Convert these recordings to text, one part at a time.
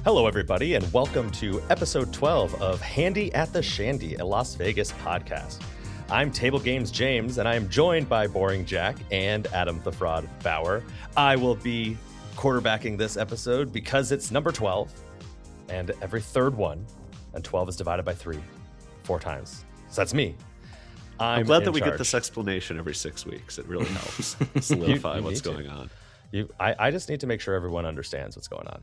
Hello, everybody, and welcome to episode 12 of Handy at the Chandy, a Las Vegas podcast. I'm Table Games James, and I am joined by Boring Jack and Adam the Fraud Bauer. I will be quarterbacking this episode because it's number 12, and every third one, and 12 is divided by 4 times. So that's me. I'm glad that we get this explanation every 6 weeks. It really helps solidify what's going on. I just need to make sure everyone understands what's going on.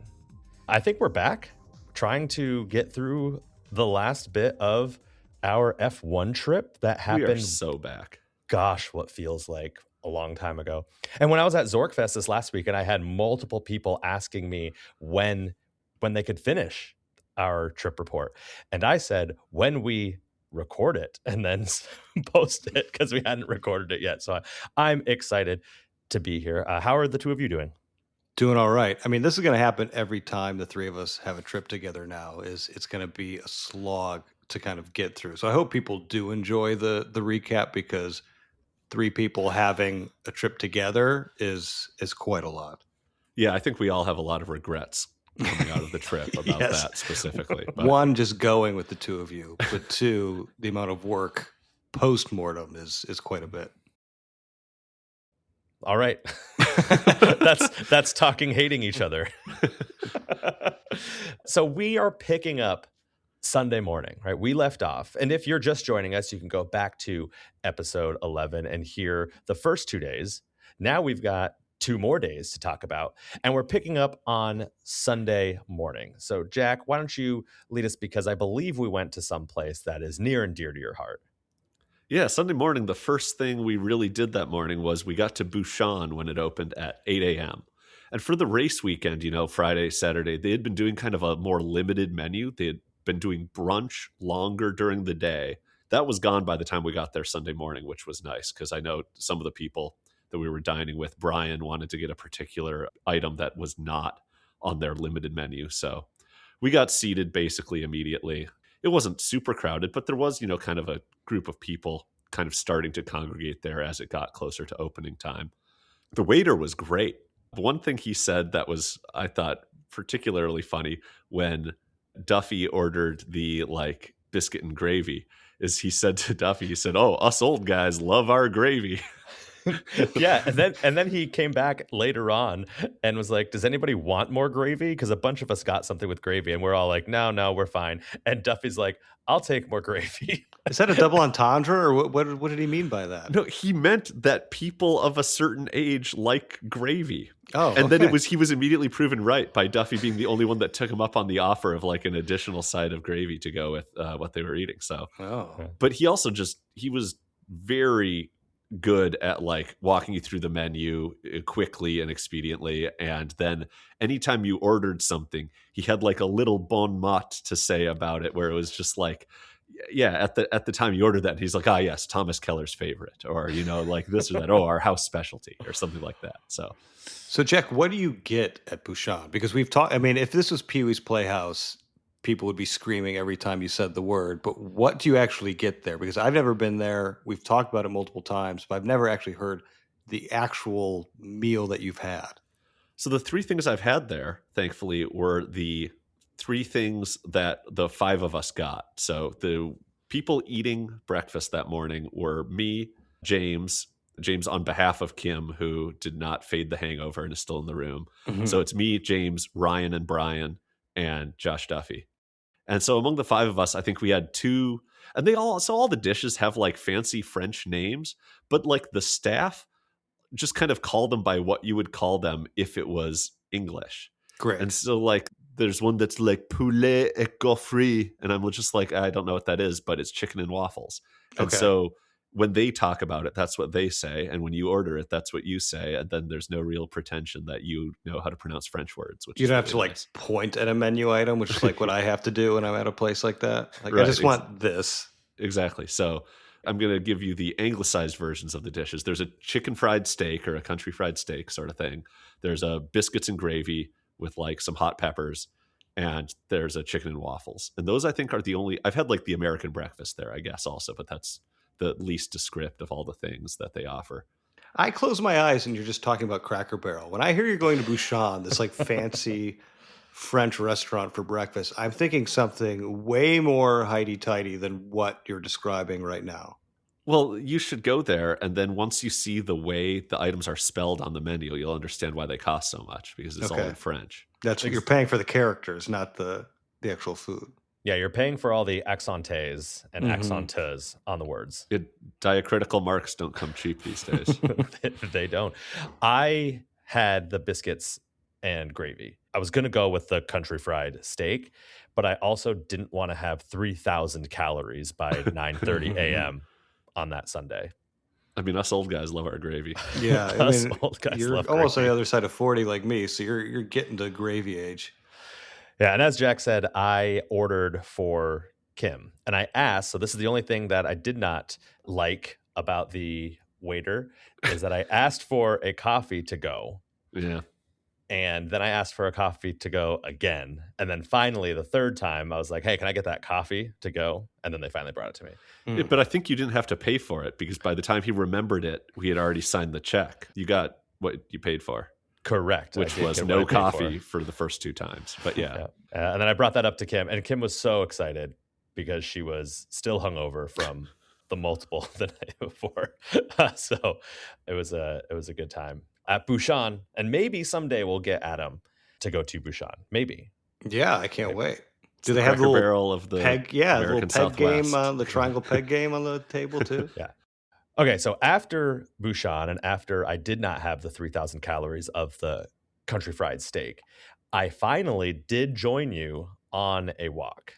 I think we're back trying to get through the last bit of our F1 trip that happened. We are so back. Gosh, what feels like a long time ago. And when I was at Zorkfest this last week, and I had multiple people asking me when they could finish our trip report. And I said, when we record it and then post it, because we hadn't recorded it yet. So I'm excited to be here. How are the two of you doing? Doing all right. I mean, this is going to happen every time the three of us have a trip together now. It's going to be a slog to kind of get through. So I hope people do enjoy the recap, because 3 people having a trip together is quite a lot. Yeah, I think we all have a lot of regrets coming out of the trip about that specifically. But 1, just going with the 2 of you, but 2, the amount of work post-mortem is quite a bit. All right. that's talking hating each other. So we are picking up Sunday morning, right? We left off. And if you're just joining us, you can go back to episode 11 and hear the first 2 days. Now we've got 2 more days to talk about, and we're picking up on Sunday morning. So Jack, why don't you lead us, because I believe we went to some place that is near and dear to your heart. yeah, Sunday morning, the first thing we really did that morning was we got to Bouchon when it opened at 8 a.m. And for the race weekend, Friday, Saturday, they had been doing kind of a more limited menu. They had been doing brunch longer during the day. That was gone by the time we got there Sunday morning, which was nice, because I know some of the people that we were dining with, Brian wanted to get a particular item that was not on their limited menu. So we got seated basically immediately. It wasn't super crowded, but there was, kind of a group of people kind of starting to congregate there as it got closer to opening time. The waiter was great. One thing he said that was, I thought, particularly funny when Duffy ordered the biscuit and gravy is he said to Duffy, he said, "Oh, us old guys love our gravy." Yeah, and then he came back later on and was like, "Does anybody want more gravy?" Because a bunch of us got something with gravy, and we're all like, "No, we're fine." And Duffy's like, "I'll take more gravy." Is that a double entendre, or what did he mean by that? No, he meant that people of a certain age like gravy. Oh, and then he was immediately proven right by Duffy being the only one that took him up on the offer of an additional side of gravy to go with what they were eating. So, but he also he was very good at walking you through the menu quickly and expediently. And then anytime you ordered something, he had a little bon mot to say about it, where it was just at the time you ordered that, he's like, yes, Thomas Keller's favorite, or this or that, our house specialty, or something like that. So Jack, what do you get at Bouchon? Because we've talked, I mean, if this was Pee-wee's Playhouse, people would be screaming every time you said the word, but what do you actually get there? Because I've never been there. We've talked about it multiple times, but I've never actually heard the actual meal that you've had. So the 3 things I've had there, thankfully, were the 3 things that the 5 of us got. So the people eating breakfast that morning were me, James on behalf of Kim, who did not fade the hangover and is still in the room. Mm-hmm. So it's me, James, Ryan, and Brian, and Josh Duffy. And so among the 5 of us, I think we had 2, and all the dishes have fancy French names, but the staff just kind of call them by what you would call them if it was English. Great. And so there's one that's poulet et gaufres, and I'm just I don't know what that is, but it's chicken and waffles. And so when they talk about it, that's what they say. And when you order it, that's what you say. And then there's no real pretension that you know how to pronounce French words. Which you don't have really to nice. Point at a menu item, which is what I have to do when I'm at a place like that. Right, I just want this. Exactly. So I'm going to give you the anglicized versions of the dishes. There's a chicken fried steak, or a country fried steak sort of thing. There's a biscuits and gravy with some hot peppers. And there's a chicken and waffles. And those, I think, are the only... I've had the American breakfast there, I guess, also. But that's the least descriptive of all the things that they offer. I close my eyes and you're just talking about Cracker Barrel. When I hear you're going to Bouchon, this fancy French restaurant for breakfast, I'm thinking something way more highty-tighty than what you're describing right now. Well, you should go there, and then once you see the way the items are spelled on the menu, you'll understand why they cost so much, because it's all in French. That's what you're paying for, the characters, not the actual food. Yeah, you're paying for all the accentes and accentes on the words. Diacritical marks don't come cheap these days. They don't. I had the biscuits and gravy. I was going to go with the country fried steak, but I also didn't want to have 3,000 calories by 9:30 a.m. on that Sunday. I mean, us old guys love our gravy. Yeah, Us old guys you're love almost on gravy. the other side of 40 like me, so you're getting to gravy age. Yeah, and as Jack said, I ordered for Kim, and I asked, so this is the only thing that I did not like about the waiter, is that I asked for a coffee to go. Yeah. And then I asked for a coffee to go again. And then finally, the third time, I was like, hey, can I get that coffee to go? And then they finally brought it to me. Yeah, but I think you didn't have to pay for it, because by the time he remembered it, we had already signed the check. You got what you paid for. Correct. Which was no coffee for the first 2 times. But yeah. And then I brought that up to Kim, and Kim was so excited because she was still hungover from the multiple the night before. So it was a good time at Bouchon, and maybe someday we'll get Adam to go to Bouchon. Maybe. Yeah, I can't wait. Do they have the little barrel of the peg? Yeah, the little peg Southwest game, the triangle peg game on the table too. Yeah. Okay, so after Bouchon and after I did not have the 3,000 calories of the country fried steak, I finally did join you on a walk.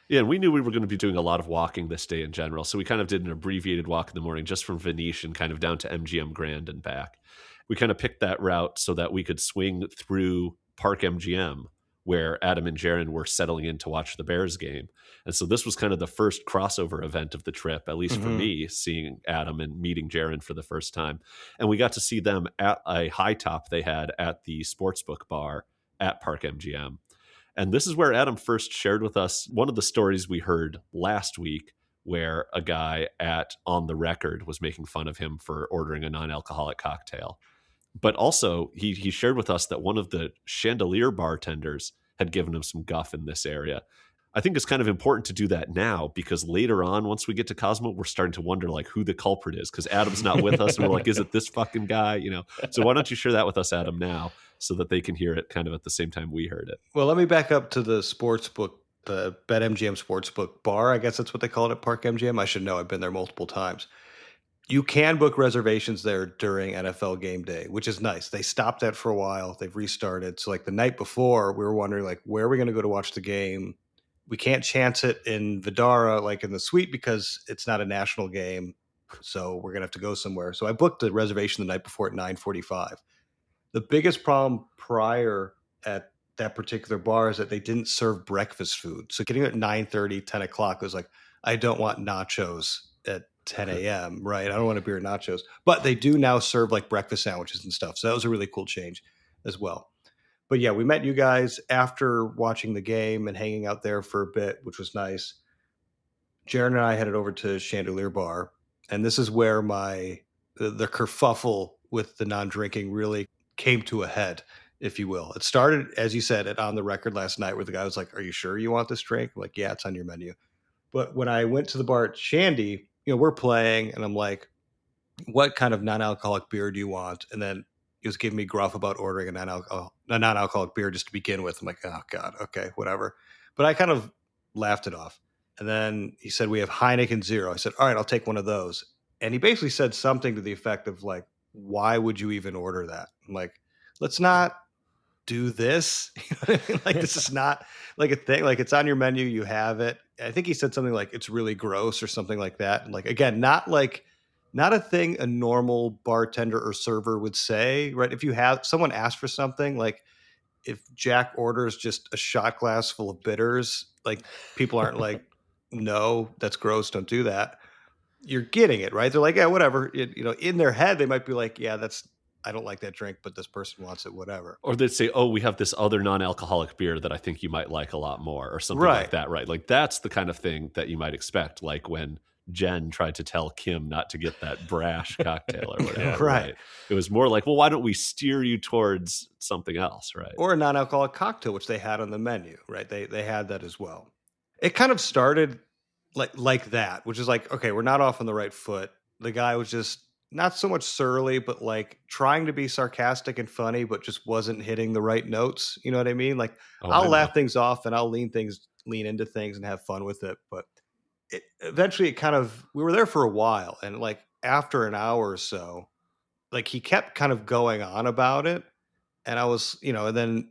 Yeah, and we knew we were going to be doing a lot of walking this day in general, so we kind of did an abbreviated walk in the morning just from Venetian kind of down to MGM Grand and back. We kind of picked that route so that we could swing through Park MGM, where Adam and Jaron were settling in to watch the Bears game. And so this was kind of the first crossover event of the trip, at least for me, seeing Adam and meeting Jaron for the first time. And we got to see them at a high top they had at the sportsbook bar at Park MGM. And this is where Adam first shared with us one of the stories we heard last week, where a guy at On the Record was making fun of him for ordering a non-alcoholic cocktail. But also, he shared with us that one of the chandelier bartenders had given him some guff in this area. I think it's kind of important to do that now, because later on, once we get to Cosmo, we're starting to wonder like who the culprit is, because Adam's not with us, and we're like, is it this fucking guy? You know. So why don't you share that with us, Adam, now, so that they can hear it kind of at the same time we heard it. Well, let me back up to the sportsbook, the BetMGM Sportsbook bar. I guess that's what they call it at Park MGM. I should know. I've been there multiple times. You can book reservations there during NFL game day, which is nice. They stopped that for a while. They've restarted. So like the night before, we were wondering like, where are we going to go to watch the game? We can't chance it in Vidara, like in the suite, because it's not a national game. So we're going to have to go somewhere. So I booked the reservation the night before at 9:45. The biggest problem prior at that particular bar is that they didn't serve breakfast food. So getting at 9:30, 10 o'clock was like, I don't want nachos at 10 a.m., right? I don't want a beer and nachos. But they do now serve like breakfast sandwiches and stuff. So that was a really cool change as well. But yeah, we met you guys after watching the game and hanging out there for a bit, which was nice. Jaron and I headed over to Chandelier Bar. And this is where the kerfuffle with the non-drinking really came to a head, if you will. It started, as you said, On the Record last night, where the guy was like, are you sure you want this drink? I'm like, yeah, it's on your menu. But when I went to the bar at Chandy, we're playing, and I'm like, what kind of non-alcoholic beer do you want? And then he was giving me gruff about ordering a non-alcoholic beer just to begin with. I'm like, oh God, okay, whatever. But I kind of laughed it off. And then he said, we have Heineken Zero. I said, all right, I'll take one of those. And he basically said something to the effect of like, why would you even order that? I'm like, let's not do this. You know what I mean? Like, this is not like a thing. Like, it's on your menu, you have it. I think he said something like, it's really gross or something like that. And like, again, not a thing a normal bartender or server would say, right? If you have someone ask for something, like if Jack orders just a shot glass full of bitters, like people aren't like, no, that's gross, don't do that. You're getting it, right? They're like, yeah, whatever. In their head, they might be like, yeah, I don't like that drink, but this person wants it, whatever. Or they'd say, oh, we have this other non-alcoholic beer that I think you might like a lot more, or something like that, right? Like that's the kind of thing that you might expect, like when Jen tried to tell Kim not to get that brash cocktail or whatever. Yeah, right. It was more like, well, why don't we steer you towards something else, right? Or a non-alcoholic cocktail, which they had on the menu, right? They had that as well. It kind of started like that, which is like, okay, we're not off on the right foot. The guy was just not so much surly, but like trying to be sarcastic and funny, but just wasn't hitting the right notes. You know what I mean? Like Oh, I'll I laugh know. things off and I'll lean into things and have fun with it. But eventually it kind of, we were there for a while. And like after an hour or so, like he kept kind of going on about it. And I was, and then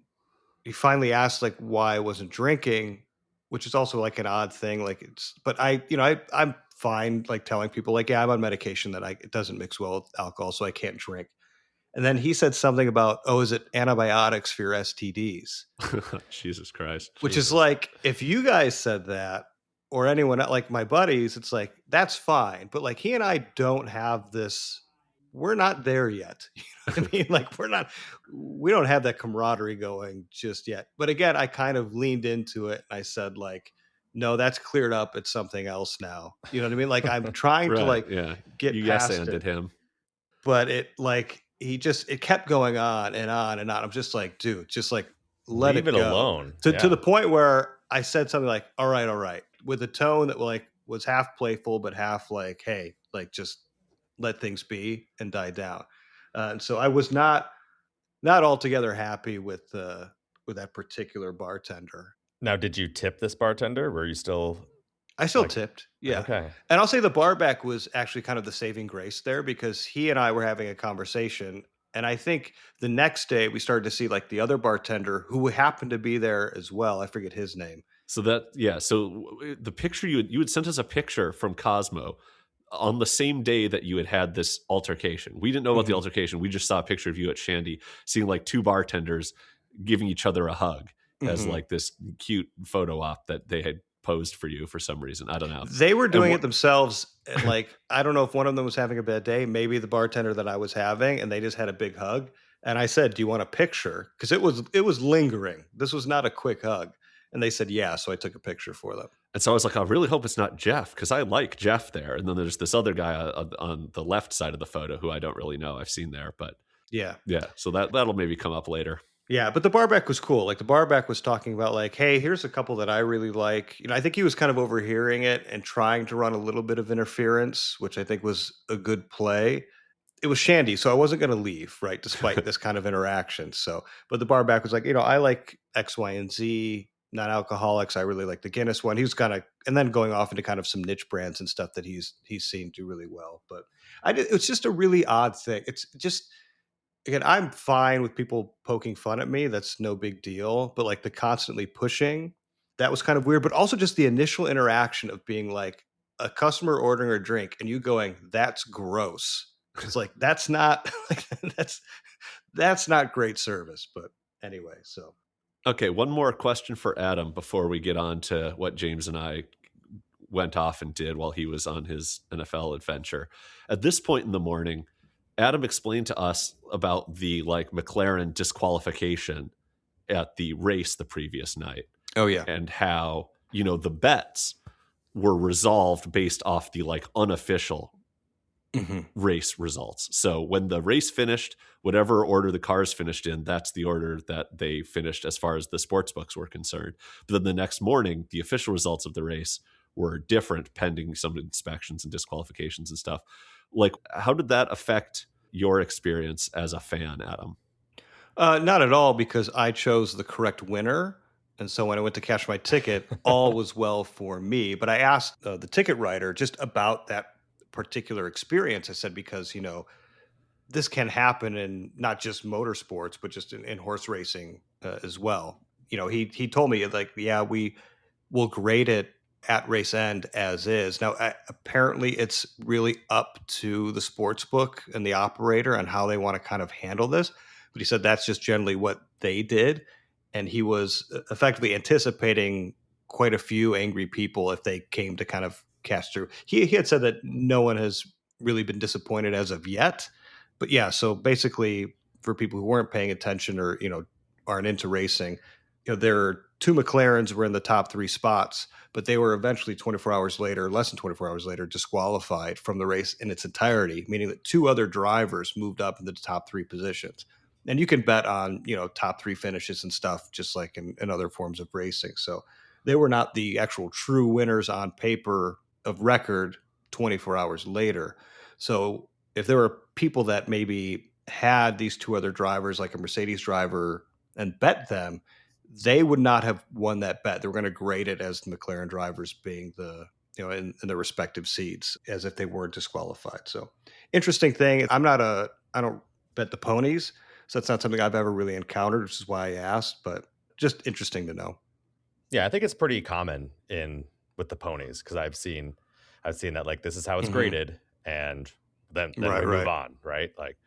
he finally asked like why I wasn't drinking, which is also like an odd thing. Like but I'm fine like telling people like, yeah, I'm on medication that it doesn't mix well with alcohol, so I can't drink. And then he said something about, oh, is it antibiotics for your STDs? Jesus Christ. Which Jesus. is like, if you guys said that or anyone like my buddies, it's like, that's fine. But like he and I don't have this, we're not there yet. You know what I mean? Like we don't have that camaraderie going just yet. But again, I kind of leaned into it. And I said like, no, that's cleared up. It's something else now. You know what I mean? Like I'm trying to like get you past yes-anded it. him. But it like, it kept going on and on and on. I'm just like, dude, just like let Leave it it go. alone. To the point where I said something like, all right, with a tone that like was half playful, but half like, hey, like just let things be and die down. And so I was not altogether happy with that particular bartender. Now, did you tip this bartender? Were you still? I still tipped. Yeah. Okay. And I'll say the barback was actually kind of the saving grace there, because he and I were having a conversation. And I think the next day we started to see like the other bartender who happened to be there as well. I forget his name. So the picture you had sent us a picture from Cosmo on the same day that you had this altercation. We didn't know about the altercation. We just saw a picture of you at Chandy seeing like two bartenders giving each other a hug as like this cute photo op that they had posed for you for some reason. I don't know. They were doing it themselves. And like, I don't know if one of them was having a bad day, maybe the bartender that I was having, and they just had a big hug. And I said, do you want a picture? Because it was lingering. This was not a quick hug. And they said, yeah. So I took a picture for them. And so I was like, I really hope it's not Jeff, because I like Jeff there. And then there's this other guy on the left side of the photo who I don't really know. I've seen there, but yeah. So that'll maybe come up later. Yeah, but the barback was cool. Like the barback was talking about like, hey, here's a couple that I really like. I think he was kind of overhearing it and trying to run a little bit of interference, which I think was a good play. It was Chandy, so I wasn't going to leave, right, despite this kind of interaction. So, but the barback was like, I like X, Y, and Z, non-alcoholics. I really like the Guinness one. He was kind of, and then going off into kind of some niche brands and stuff that he's seen do really well. But it's just a really odd thing. It's just, again, I'm fine with people poking fun at me. That's no big deal. But like the constantly pushing, that was kind of weird. But also just the initial interaction of being like a customer ordering a drink and you going, that's gross. It's like, that's not, that's not great service. But anyway, so. Okay, one more question for Adam before we get on to what James and I went off and did while he was on his NFL adventure. At this point in the morning, Adam explained to us about the like McLaren disqualification at the race the previous night. Oh yeah. And how, the bets were resolved based off the like unofficial race results. So when the race finished, whatever order the cars finished in, that's the order that they finished as far as the sports books were concerned. But then the next morning, the official results of the race were different, pending some inspections and disqualifications and stuff. Like, how did that affect your experience as a fan, Adam? Not at all, because I chose the correct winner. And so when I went to cash my ticket, all was well for me. But I asked the ticket writer just about that particular experience. I said, because, this can happen in not just motorsports, but just in horse racing as well. He told me like, yeah, we will grade it at race end as is. Now, apparently it's really up to the sports book and the operator on how they want to kind of handle this. But he said that's just generally what they did. And he was effectively anticipating quite a few angry people if they came to kind of cast through. He had said that no one has really been disappointed as of yet. But yeah, so basically for people who weren't paying attention or, aren't into racing, there are two McLarens were in the top 3 spots, but they were eventually 24 hours later, less than 24 hours later, disqualified from the race in its entirety, meaning that 2 other drivers moved up into the top 3 positions. And you can bet on, top 3 finishes and stuff, just like in other forms of racing. So they were not the actual true winners on paper of record 24 hours later. So if there were people that maybe had these 2 other drivers, like a Mercedes driver, and bet them, they would not have won that bet. They were going to grade it as the McLaren drivers being in their respective seats as if they weren't disqualified. So interesting thing. I don't bet the ponies. So that's not something I've ever really encountered, which is why I asked, but just interesting to know. Yeah, I think it's pretty common with the ponies because I've seen that like this is how it's graded, and then we move on, right? Like,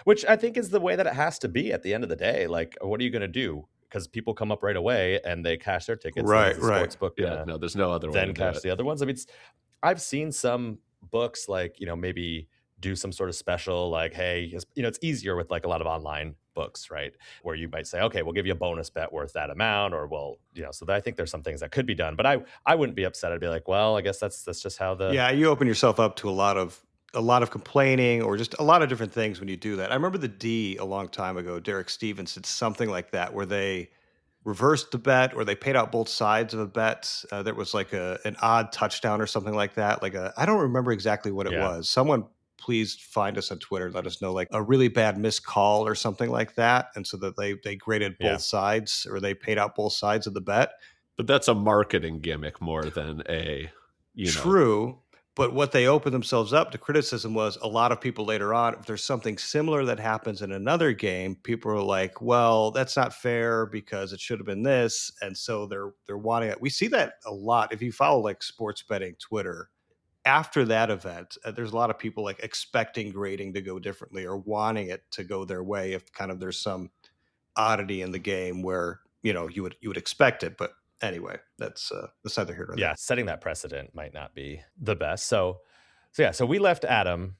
which I think is the way that it has to be at the end of the day. Like, what are you going to do? Because people come up right away and they cash their tickets. Right. Sportsbook, yeah. No, there's no other way. Then cash the other ones. I mean, I've seen some books like maybe do some sort of special, like, hey, it's easier with like a lot of online books, right? Where you might say, okay, we'll give you a bonus bet worth that amount, or so I think there's some things that could be done, but I wouldn't be upset. I'd be like, well, I guess that's just how you open yourself up to a lot of complaining or just a lot of different things when you do that. I remember the D a long time ago, Derek Stevens did something like that where they reversed the bet or they paid out both sides of a bet. There was like an odd touchdown or something like that. I don't remember exactly what it was. Someone please find us on Twitter. Let us know, like a really bad missed call or something like that. And so that they graded both sides, or they paid out both sides of the bet. But that's a marketing gimmick more than True. But what they opened themselves up to criticism was a lot of people later on, if there's something similar that happens in another game, people are like, well, that's not fair because it should have been this. And so they're wanting it. We see that a lot. If you follow like sports betting Twitter, after that event, there's a lot of people like expecting grading to go differently or wanting it to go their way if kind of there's some oddity in the game where, you would expect it. But anyway, that's neither here nor there. Yeah, setting that precedent might not be the best. So we left Adam,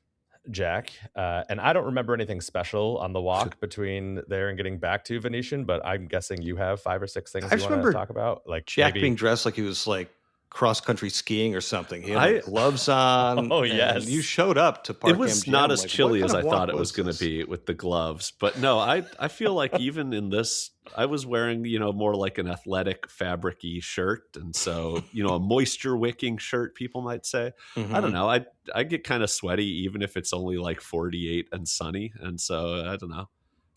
Jack, and I don't remember anything special on the walk between there and getting back to Venetian, but I'm guessing you have 5 or 6 things you want to talk about. Like Jack being dressed like he was like cross-country skiing or something. He had gloves on. Oh, yes. You showed up to Park It was MGM. not as chilly as I thought it was going to be with the gloves. But no, I feel like even in this, I was wearing, more like an athletic fabric-y shirt. And so, a moisture-wicking shirt, people might say. Mm-hmm. I don't know. I get kind of sweaty even if it's only like 48 and sunny. And so, I don't know.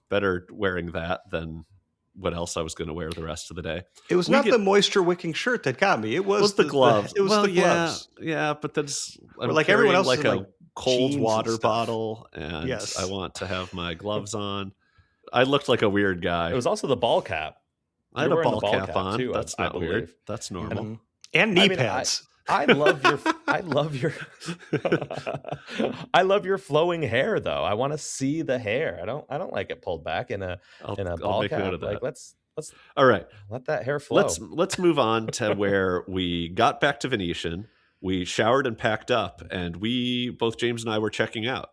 Better wearing that than what else I was going to wear the rest of the day. It was the moisture wicking shirt that got me. It was the gloves. It was the gloves. Yeah, but that's like everyone else, like a cold water and bottle, and I want to have my gloves on. I looked like a weird guy. It was also the ball cap. I had a ball cap on. Too, that's not weird. That's normal. And knee pads. I love your flowing hair though. I want to see the hair. I don't like it pulled back in a ball cap. Like let's all right. Let that hair flow. Let's move on to where we got back to Venetian. We showered and packed up, and both James and I were checking out.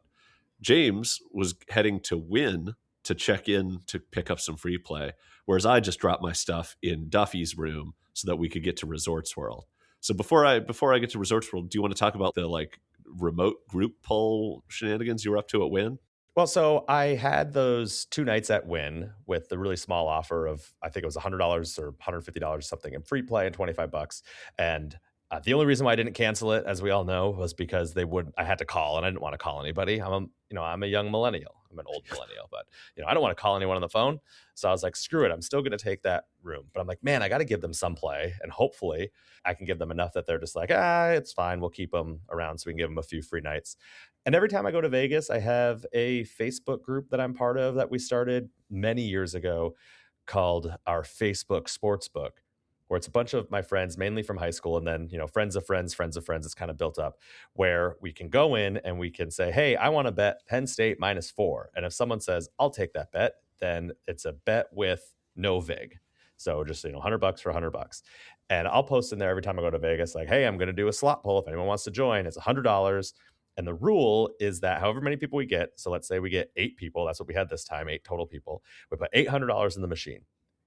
James was heading to Wynn to check in to pick up some free play, whereas I just dropped my stuff in Duffy's room so that we could get to Resorts World. So before I get to Resorts World, do you want to talk about the like remote group poll shenanigans you were up to at Wynn? Well, so I had those 2 nights at Wynn with the really small offer of, I think it was $100 or $150 or something in free play and $25. And the only reason why I didn't cancel it, as we all know, was because I had to call, and I didn't want to call anybody. I'm a young millennial. I'm an old millennial, but I don't want to call anyone on the phone. So I was like, screw it. I'm still going to take that room. But I'm like, man, I got to give them some play, and hopefully I can give them enough that they're just like, it's fine. We'll keep them around so we can give them a few free nights. And every time I go to Vegas, I have a Facebook group that I'm part of that we started many years ago called our Facebook Sportsbook, where it's a bunch of my friends, mainly from high school, and then, friends of friends, it's kind of built up, where we can go in and we can say, hey, I want to bet Penn State -4. And if someone says, I'll take that bet, then it's a bet with no vig. So just, $100 for $100. And I'll post in there every time I go to Vegas, like, hey, I'm going to do a slot poll. If anyone wants to join, it's $100. And the rule is that however many people we get, so let's say we get 8 people, that's what we had this time, 8 total people, we put $800 in the machine.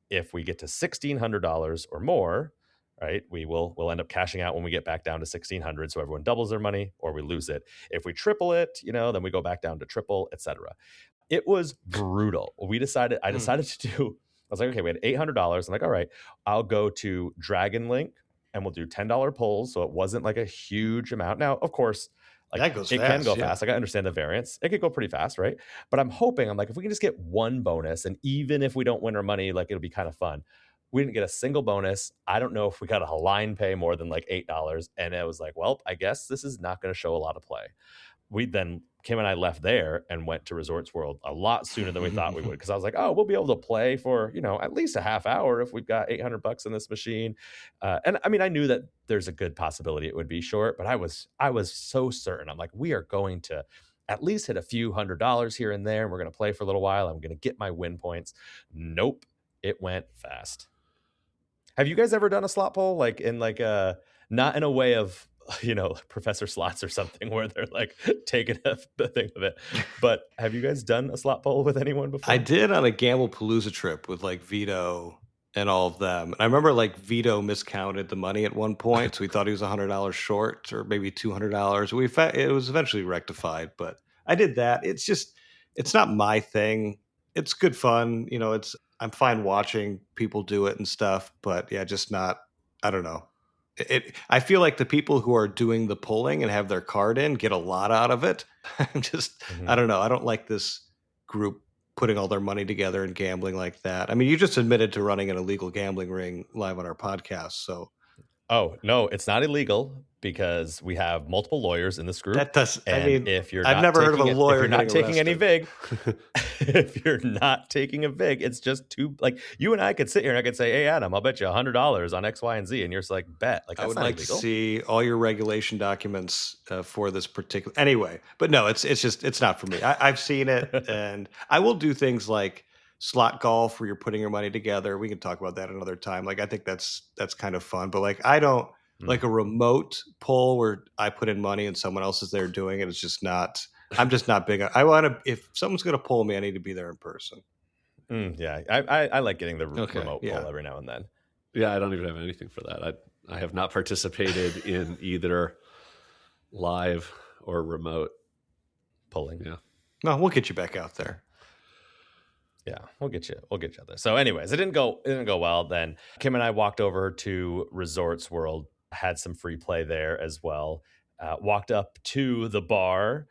If we get to $1,600 or more, right, we'll end up cashing out when we get back down to 1,600. So everyone doubles their money or we lose it. If we triple it, then we go back down to triple, etc. It was brutal. I decided to do, I was like, okay, we had $800. I'm like, all right, I'll go to Dragon Link and we'll do $10 pulls. So it wasn't like a huge amount. Now, of course, like That goes it fast, can go yeah. fast. Like I understand the variance. It could go pretty fast, right? But I'm like, if we can just get one bonus, and even if we don't win our money, like it'll be kind of fun. We didn't get a single bonus. I don't know if we got a line pay more than like $8. And it was like, well, I guess this is not going to show a lot of play. Kim and I left there and went to Resorts World a lot sooner than we thought we would. Because I was like, oh, we'll be able to play for, at least a half hour if we've got $800 in this machine. And I mean, I knew that there's a good possibility it would be short, but I was so certain. I'm like, we are going to at least hit a few $100s here and there. And we're going to play for a little while. I'm going to get my win points. Nope. It went fast. Have you guys ever done a slot pull? Like in like not in a way of, Professor Slots or something where they're like taking the thing of it. But have you guys done a slot pull with anyone before? I did on a Gamble Palooza trip with like Vito and all of them. And I remember like Vito miscounted the money at one point. So we thought he was $100 short or maybe $200. It was eventually rectified, but I did that. It's not my thing. It's good fun. I'm fine watching people do it and stuff, but yeah, just not, I don't know. I feel like the people who are doing the pulling and have their card in get a lot out of it. I don't know. I don't like this group putting all their money together and gambling like that. I mean, you just admitted to running an illegal gambling ring live on our podcast. So, oh no, it's not illegal because we have multiple lawyers in this group. That does. And I mean, if you're I've never heard of a lawyer. If you're not taking any arrested. vig, if you're not taking a vig, it's just too like you and I could sit here and I could say, "Hey, Adam, I'll bet you $100 on X, Y, and Z," and you're just like, "Bet." Like that's I would not like illegal. to see all your regulation documents for this particular. Anyway, but no, it's not for me. I've seen it, and I will do things like slot golf where you're putting your money together. We can talk about that another time. Like I think that's kind of fun, but like I don't. Like a remote pull where I put in money and someone else is there doing it. It's just not. I'm just not big. If someone's going to pull me, I need to be there in person. Yeah, I like getting the remote pull yeah. every now and then. Yeah, I don't even have anything for that. I have not participated in either live or remote pulling. Yeah. No, we'll get you back out there. Yeah, we'll get you out there. So anyways, it didn't go well. Then Kim and I walked over to Resorts World, had some free play there as well. Walked up to the bar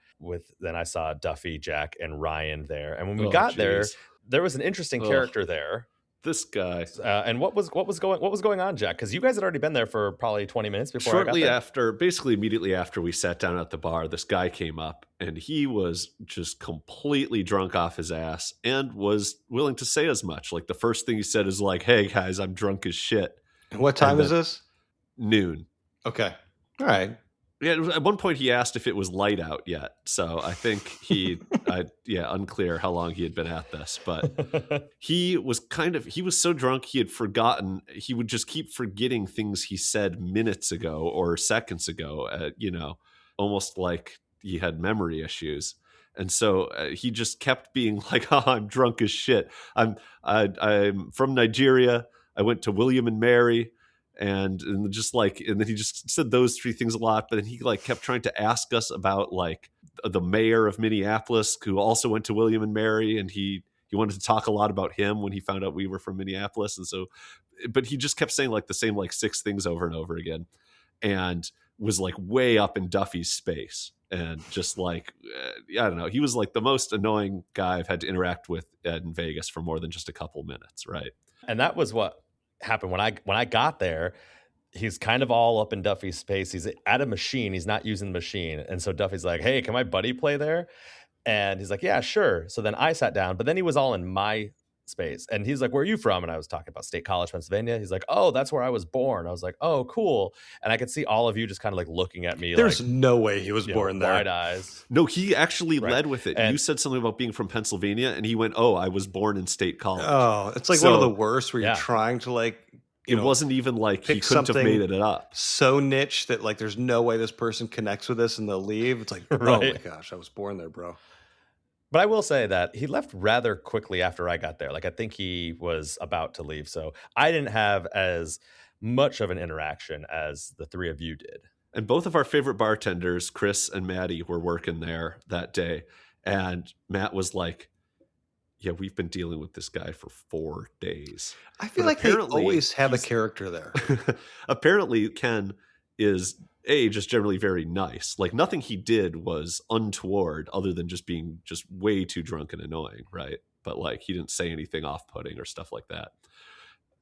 then I saw Duffy, Jack, and Ryan there. And when we got there was an interesting character there. This guy. And what was going on, Jack? Because you guys had already been there for probably 20 minutes before I got there. Basically immediately after we sat down at the bar, this guy came up and he was just completely drunk off his ass and was willing to say as much. Like the first thing he said is like, "Hey guys, I'm drunk as shit." And what time is this? Noon. Okay. All right. Yeah, at one point he asked if it was light out yet. So I think unclear how long he had been at this, but he was so drunk he had forgotten. He would just keep forgetting things he said minutes ago or seconds ago, almost like he had memory issues. And so he just kept being like, "Oh, I'm drunk as shit. I'm from Nigeria. I went to William and Mary." And then he just said those three things a lot, but then he like kept trying to ask us about like the mayor of Minneapolis who also went to William and Mary, and he wanted to talk a lot about him when he found out we were from Minneapolis. And so, but he just kept saying like the same like six things over and over again, and was like way up in Duffy's space, and just like I don't know, he was like the most annoying guy I've had to interact with in Vegas for more than just a couple minutes, right? And that was what happened when I got there. He's kind of all up in Duffy's space. He's at a machine. He's not using the machine. And so Duffy's like, "Hey, can my buddy play there?" And he's like, "Yeah, sure." So then I sat down, but then he was all in my space. And he's like, "Where are you from?" And I was talking about State College, Pennsylvania. He's like, "Oh, that's where I was born." I was like, "Oh, cool." And I could see all of you just kind of like looking at me. There's no way he was born there. Wide eyes. No, he actually led with it. And you said something about being from Pennsylvania, and he went, "Oh, I was born in State College." Oh, it's like one of the worst where you're trying to like, it wasn't even like he couldn't have made it up. So niche that like there's no way this person connects with this and they'll leave. It's like, oh my gosh, I was born there, bro. But I will say that he left rather quickly after I got there. Like, I think he was about to leave. So I didn't have as much of an interaction as the three of you did. And both of our favorite bartenders, Chris and Maddie, were working there that day. And Matt was like, yeah, we've been dealing with this guy for 4 days. I feel like they always have a character there. Apparently, Ken is just generally very nice. Like, nothing he did was untoward other than just being just way too drunk and annoying, right? But like, he didn't say anything off-putting or stuff like that.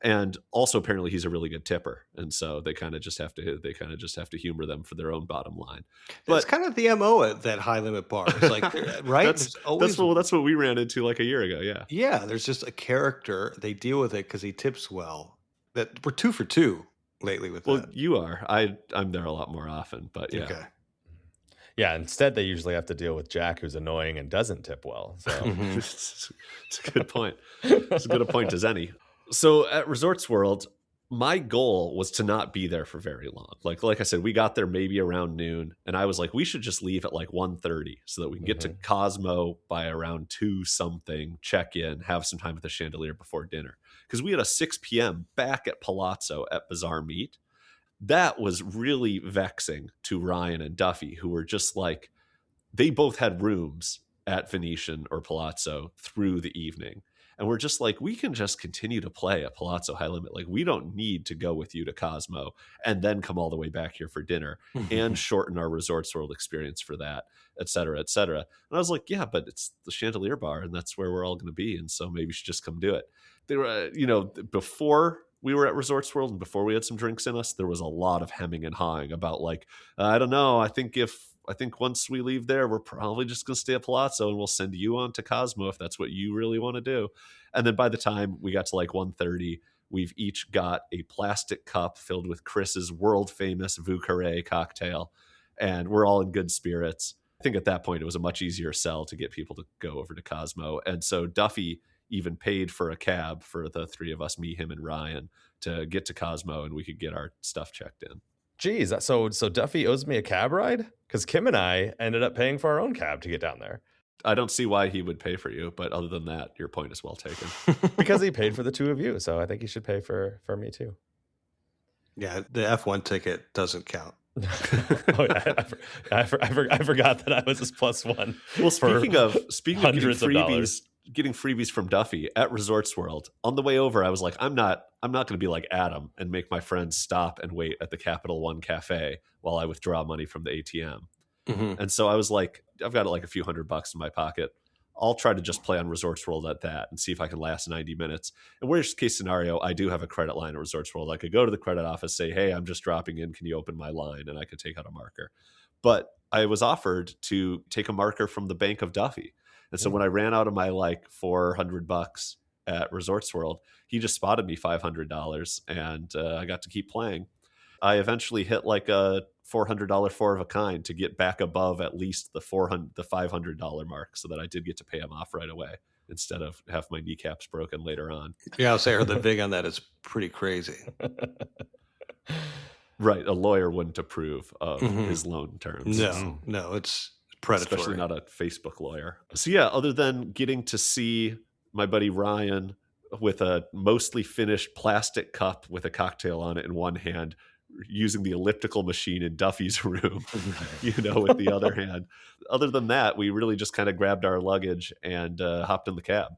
And also, apparently, he's a really good tipper, and so they kind of just have to humor them for their own bottom line. But it's kind of the MO at that high limit bar. It's like, right? That's what we ran into like a year ago. Yeah, yeah. There's just a character. They deal with it because he tips well. That we're 2 for 2 lately with that. Well, you are. I'm there a lot more often, but yeah. Okay. Yeah, instead they usually have to deal with Jack, who's annoying and doesn't tip well. So It's a good point. It's as good a point as any. So at Resorts World, my goal was to not be there for very long. Like I said, we got there maybe around noon, and I was like, we should just leave at like 1:30 so that we can get to Cosmo by around 2 something, check in, have some time at the Chandelier before dinner. Because we had a 6 p.m. back at Palazzo at Bazaar Meat. That was really vexing to Ryan and Duffy, who were just like, they both had rooms at Venetian or Palazzo through the evening. And we're just like, we can just continue to play at Palazzo High Limit. Like, we don't need to go with you to Cosmo and then come all the way back here for dinner and shorten our Resorts World experience for that, et cetera, et cetera. And I was like, yeah, but it's the Chandelier Bar and that's where we're all going to be. And so maybe you should just come do it. They were, before we were at Resorts World and before we had some drinks in us, there was a lot of hemming and hawing about like, I don't know. I think once we leave there, we're probably just going to stay at Palazzo and we'll send you on to Cosmo if that's what you really want to do. And then by the time we got to like 1:30, we've each got a plastic cup filled with Chris's world famous Vieux Carré cocktail. And we're all in good spirits. I think at that point, it was a much easier sell to get people to go over to Cosmo. And so Duffy even paid for a cab for the three of us, me, him, and Ryan, to get to Cosmo and we could get our stuff checked in. Geez, so Duffy owes me a cab ride? Because Kim and I ended up paying for our own cab to get down there. I don't see why he would pay for you, but other than that, your point is well taken. Because he paid for the two of you, so I think he should pay for me too. Yeah, the F1 ticket doesn't count. Oh yeah, I forgot that I was his +1. Well, speaking of getting freebies from Duffy at Resorts World, on the way over, I was like, I'm not going to be like Adam and make my friends stop and wait at the Capital One Cafe while I withdraw money from the ATM. And so I was like, I've got like a few $100 in my pocket. I'll try to just play on Resorts World at that and see if I can last 90 minutes. And worst case scenario, I do have a credit line at Resorts World. I could go to the credit office, say, hey, I'm just dropping in. Can you open my line? And I could take out a marker. But I was offered to take a marker from the Bank of Duffy. And so when I ran out of my like $400 at Resorts World, he just spotted me $500 and I got to keep playing. I eventually hit like a $400 four of a kind to get back above at least the $500 mark so that I did get to pay him off right away instead of have my kneecaps broken later on. Yeah, I'll say the vig on that is pretty crazy. Right. A lawyer wouldn't approve of his loan terms. No, it's predatory. Especially not a Facebook lawyer. So yeah, other than getting to see my buddy Ryan with a mostly finished plastic cup with a cocktail on it in one hand, using the elliptical machine in Duffy's room, with the other hand. Other than that, we really just kind of grabbed our luggage and hopped in the cab.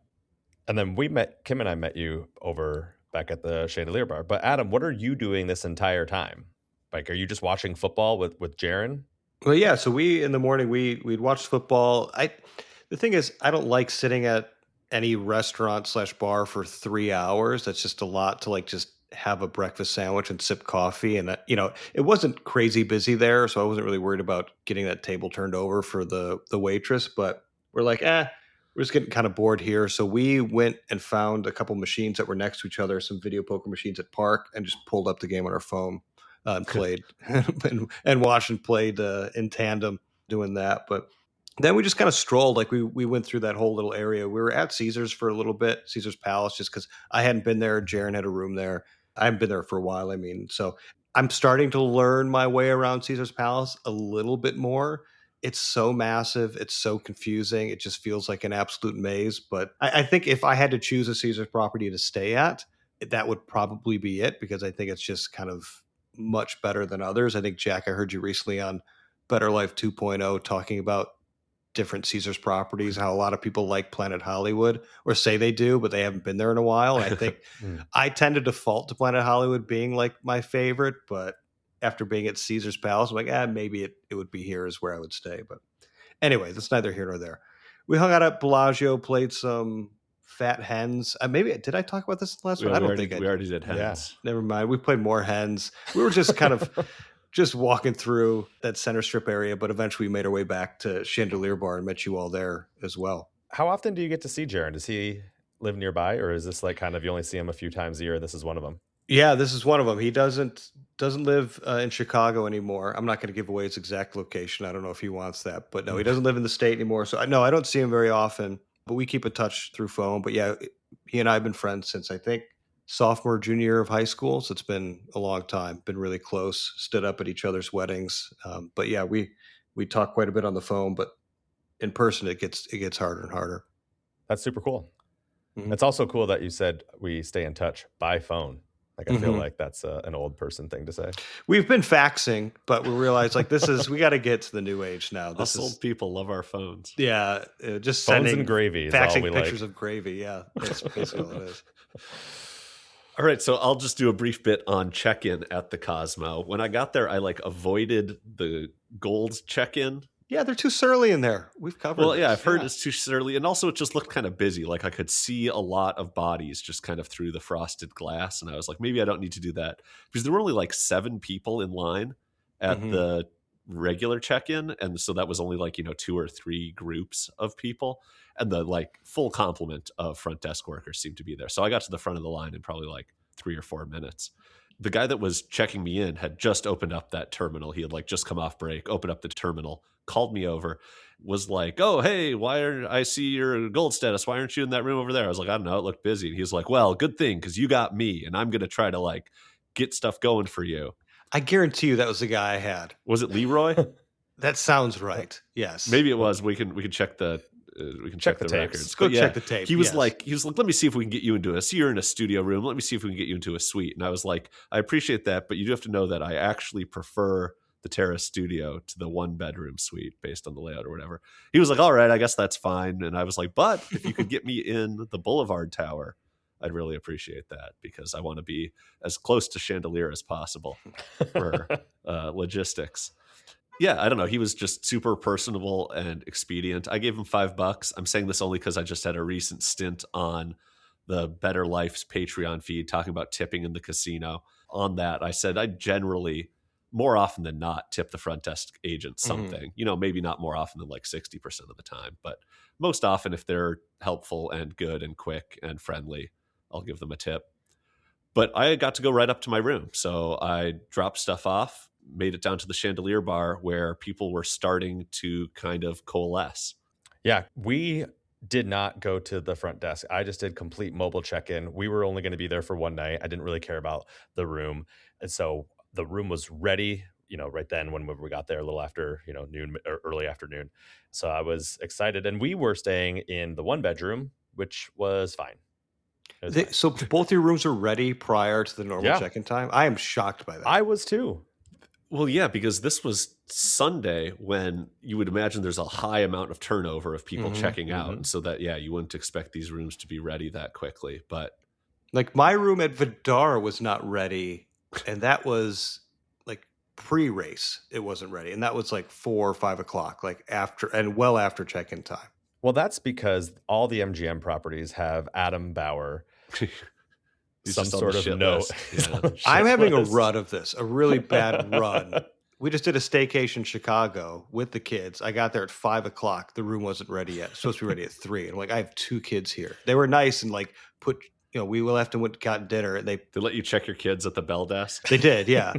And then Kim and I met you over back at the Chandelier Bar. But Adam, what are you doing this entire time? Like, are you just watching football with Jaron? Well, yeah. So in the morning, we'd watch football. The thing is, I don't like sitting at any restaurant / bar for 3 hours. That's just a lot to like just have a breakfast sandwich and sip coffee. And, it wasn't crazy busy there. So I wasn't really worried about getting that table turned over for the waitress. But we're like, we're just getting kind of bored here. So we went and found a couple machines that were next to each other, some video poker machines at Park, and just pulled up the game on our phone and played and watched and played in tandem doing that. But then we just kind of strolled. Like we went through that whole little area. We were at Caesars for a little bit, Caesars Palace, just because I hadn't been there. Jaron had a room there. I haven't been there for a while. So I'm starting to learn my way around Caesars Palace a little bit more. it's so massive. It's so confusing. It just feels like an absolute maze. But I think if I had to choose a Caesars property to stay at, that would probably be it, because I think it's just kind of much better than others. I think, Jack, I heard you recently on Better Life 2.0 talking about different Caesars properties, how a lot of people like Planet Hollywood, or say they do, but they haven't been there in a while. And I think I tend to default to Planet Hollywood being like my favorite, but after being at Caesars Palace, I'm like, maybe it would be here is where I would stay. But anyway, that's neither here nor there. We hung out at Bellagio, played some Fat Hens. Maybe did I talk about this last one? I don't think I did. We already did hens. Yeah, never mind. We played more hens. We were just kind of just walking through that center strip area, but eventually we made our way back to Chandelier Bar and met you all there as well. How often do you get to see Jaron? Does he live nearby, or is this like kind of you only see him a few times a year and this is one of them? Yeah, this is one of them. He doesn't live in Chicago anymore. I'm not going to give away his exact location. I don't know if he wants that, but no, he doesn't live in the state anymore. So I don't see him very often, but we keep in touch through phone. But yeah, he and I have been friends since I think sophomore, junior year of high school. So it's been a long time, been really close, stood up at each other's weddings. But yeah, we talk quite a bit on the phone, but in person, it gets harder and harder. That's super cool. It's also cool that you said we stay in touch by phone. Like, I feel like that's an old person thing to say. We've been faxing, but we realized like we got to get to the new age now. Us old people love our phones. Yeah. Just phones sending and gravy. Faxing pictures of gravy. Yeah. That's basically all it is. All right. So I'll just do a brief bit on check-in at the Cosmo. When I got there, I avoided the gold check-in. Yeah, they're too surly in there. We've covered Well, yeah, I've heard it's too surly. And also it just looked kind of busy. Like I could see a lot of bodies just kind of through the frosted glass. And I was like, maybe I don't need to do that. Because there were only 7 people in line at the regular check-in. And so that was only 2 or 3 groups of people. And the full complement of front desk workers seemed to be there. So I got to the front of the line in probably 3 or 4 minutes. The guy that was checking me in had just opened up that terminal. He had just come off break, opened up the terminal, called me over, was like, oh, hey, I see your gold status. Why aren't you in that room over there? I was like, I don't know. It looked busy. And he was like, well, good thing, because you got me, and I'm going to try to get stuff going for you. I guarantee you that was the guy I had. Was it Leroy? That sounds right. Yes. Maybe it was. We can check the check the records. Go check the tape. He was like, let me see if we can get you into you're in a studio room. Let me see if we can get you into a suite. And I was like, I appreciate that, but you do have to know that I actually prefer the Terrace studio to the 1-bedroom suite based on the layout or whatever. He was like, all right, I guess that's fine. And I was like, but if you could get me in the Boulevard Tower, I'd really appreciate that, because I want to be as close to Chandelier as possible for logistics. Yeah, I don't know. He was just super personable and expedient. I gave him $5. I'm saying this only because I just had a recent stint on the Better Life's Patreon feed talking about tipping in the casino. On that, I said I generally, more often than not, tip the front desk agent something. Maybe not more often than 60% of the time, but most often if they're helpful and good and quick and friendly, I'll give them a tip. But I got to go right up to my room. So I dropped stuff off, made it down to the Chandelier Bar where people were starting to kind of coalesce. Yeah, we did not go to the front desk. I just did complete mobile check-in. We were only going to be there for one night. I didn't really care about the room. And so the room was ready, right then when we got there a little after, noon or early afternoon. So I was excited. And we were staying in the 1-bedroom, which was fine. So both your rooms are ready prior to the normal check-in time? I am shocked by that. I was too. Well, yeah, because this was Sunday when you would imagine there's a high amount of turnover of people checking out. And so that, you wouldn't expect these rooms to be ready that quickly. But my room at Vidar was not ready. And that was pre-race. It wasn't ready. And that was 4 or 5 o'clock, after check-in time. Well, that's because all the MGM properties have Adam Bauer. Some sort of note. Yeah. I'm having a run of this, a really bad run. We just did a staycation in Chicago with the kids. I got there at 5 o'clock. The room wasn't ready yet. It's supposed to be ready at 3. And I have 2 kids here. They were nice and we left and went and got dinner. And they let you check your kids at the bell desk. They did, yeah.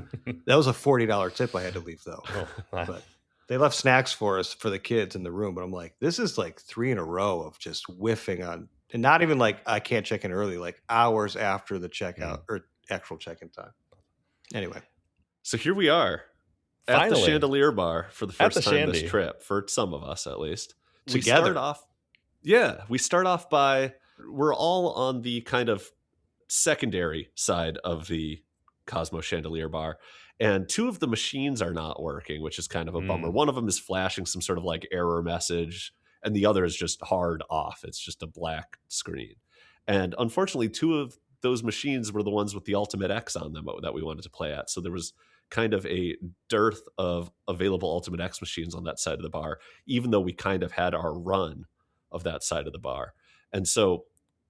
That was a $40 tip I had to leave though. But they left snacks for us for the kids in the room. But I'm like, this is 3 in a row of just whiffing on. And not even I can't check in early, hours after the checkout or actual check-in time. Anyway. So here we are. At the Finally, Chandelier Bar for the at first the time this Shandy. trip, for some of us at least. Together. We start off by, we're all on the kind of secondary side of the Cosmo Chandelier Bar, and two of the machines are not working, which is kind of a bummer. One of them is flashing some sort of like error message, and the other is just hard off. It's just a black screen. And unfortunately, two of those machines were the ones with the Ultimate X on them that we wanted to play at. So there was kind of a dearth of available Ultimate X machines on that side of the bar, even though we kind of had our run of that side of the bar. And so